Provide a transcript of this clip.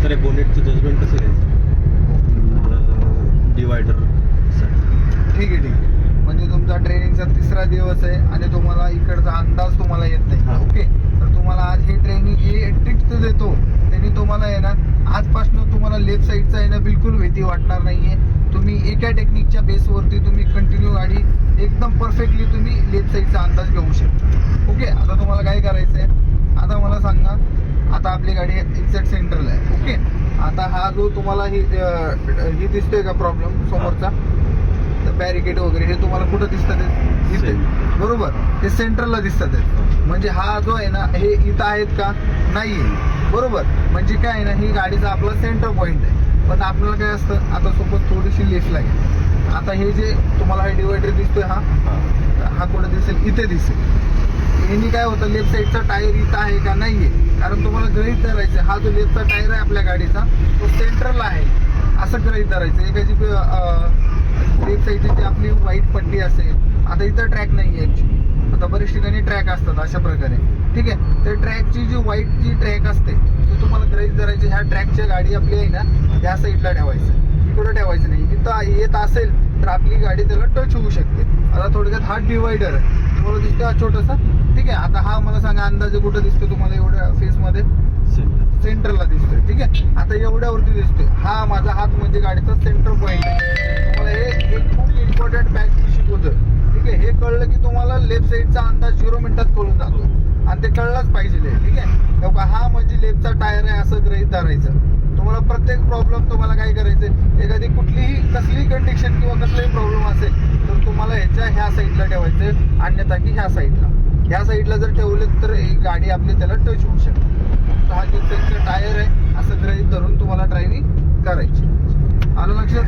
तर बोनेटचं जजमेंट कसं घ्यायचं डिवायडर. ठीक आहे. म्हणजे तुमचा ट्रेनिंगचा 3रा दिवस आहे आणि तुम्हाला इकडचा अंदाज तुम्हाला येत हा. नाही. ओके, तर तुम्हाला आज हे ट्रेनिंग हे ट्रिक्स देतो, त्यांनी तुम्हाला आहे ना आजपासून तुम्हाला लेफ्ट साईडचा आहे ना बिलकुल भीती वाटणार नाहीये. तुम्ही एका टेक्निकच्या बेसवरती तुम्ही कंटिन्यू गाडी एकदम परफेक्टली तुम्ही लेफ्ट साईडचा अंदाज घेऊ शकता. ओके, आता तुम्हाला काय करायचं आहे, आता मला सांगा, आता आपली गाडी एक्झॅक्ट सेंटरला आहे. ओके, आता हा जो तुम्हाला ही दिसतोय का प्रॉब्लेम समोरचा बॅरिकेड वगैरे, हे तुम्हाला कुठं दिसतात? इथे, बरोबर, हे सेंटरला दिसतात. म्हणजे हा जो आहे ना हे इथं आहेत का? नाहीये, बरोबर. म्हणजे काय आहे ना, ही गाडीचा आपला सेंटर पॉईंट आहे. पण आपल्याला काय असतं, आता सोबत थोडीशी लेफ्ट लागेल. आता हे जे तुम्हाला हा डिवायडर दिसतोय, हा कुठं दिसेल? इथे दिसेल. यांनी काय होतं, लेफ्ट साईडचा टायर इथं आहे का? नाहीये. कारण तुम्हाला गृहीत धरायचं, हा जो लेफ्टचा टायर आहे आपल्या गाडीचा तो सेंटरला आहे असं गृहीत धरायचं. एखादी लेफ्ट साईडची जी आपली व्हाईट पट्टी असेल, आता इथं ट्रॅक नाही आहे ऍक्च्युली, आता बरेच ठिकाणी ट्रॅक असतात अशा प्रकारे. ठीक आहे, तर ट्रॅकची जी व्हाईट जी ट्रॅक असते ती तुम्हाला गृहीत धरायची. ह्या ट्रॅकच्या गाडी आपली आहे ना या साईडला ठेवायचं, इकडं ठेवायचं नाही. इथं येत असेल तर आपली गाडी त्याला टच होऊ शकते. आता थोडक्यात हा डिवायडर आहे, तुम्हाला दिसतो हा छोटासा. ठीक आहे, आता हा मला सांगा अंदाजे कुठं दिसतो तुम्हाला? एवढ्या फेसमध्ये सेंटरला दिसतोय. ठीक आहे, आता एवढ्यावरती दिसतोय. हा माझा हात म्हणजे गाडीचा सेंटर पॉईंट आहे. तुम्हाला हे खूप इम्पॉर्टंट बॅग शिकवतं. ठीक आहे, हे कळलं की तुम्हाला लेफ्ट साईडचा अंदाज 0 मिनिटात कळून जातो आणि ते कळलंच पाहिजे. ठीक आहे, तेव्हा हा म्हणजे लेफ्टचा टायर आहे असं गृहीत धरायचं. तुम्हाला प्रत्येक प्रॉब्लेम तुम्हाला काय करायचं, एखादी कुठलीही कसलीही कंडिशन किंवा कसलाही प्रॉब्लेम असेल तर तुम्हाला ह्या साईडला ठेवायचं, अन्यथा की ह्या साईडला. ह्या साईडला जर ठेवले तर ही गाडी आपली त्याला टच होऊ शकते. हा जे टायर आहे असं गृहीत धरून तुम्हाला ड्रायव्हिंग करायची. आलं लक्षात?